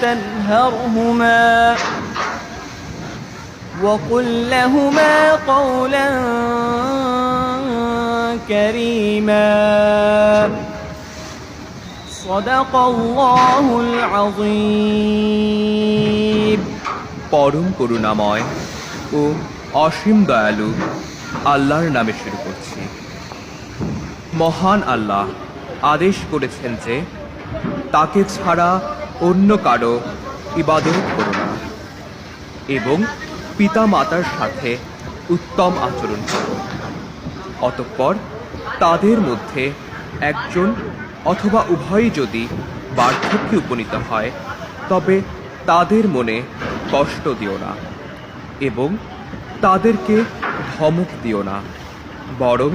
تنهرهما وقل لهما قولا كريما صدق الله العظيم। পরম করুণাময় ও অসীম দয়ালু আল্লাহর নামে শুরু করছি। মহান আল্লাহ আদেশ করেছেন যে তাকে ছাড়া অন্য কারো ইবাদত করো না এবং পিতা মাতার সাথে উত্তম আচরণ করো। অতঃপর তাদের মধ্যে একজন অথবা উভয়ই যদি বার্ধক্যে উপনীত হয় তবে তাদের মনে কষ্ট দিও না এবং তাদেরকে ধমক দিও না, বরং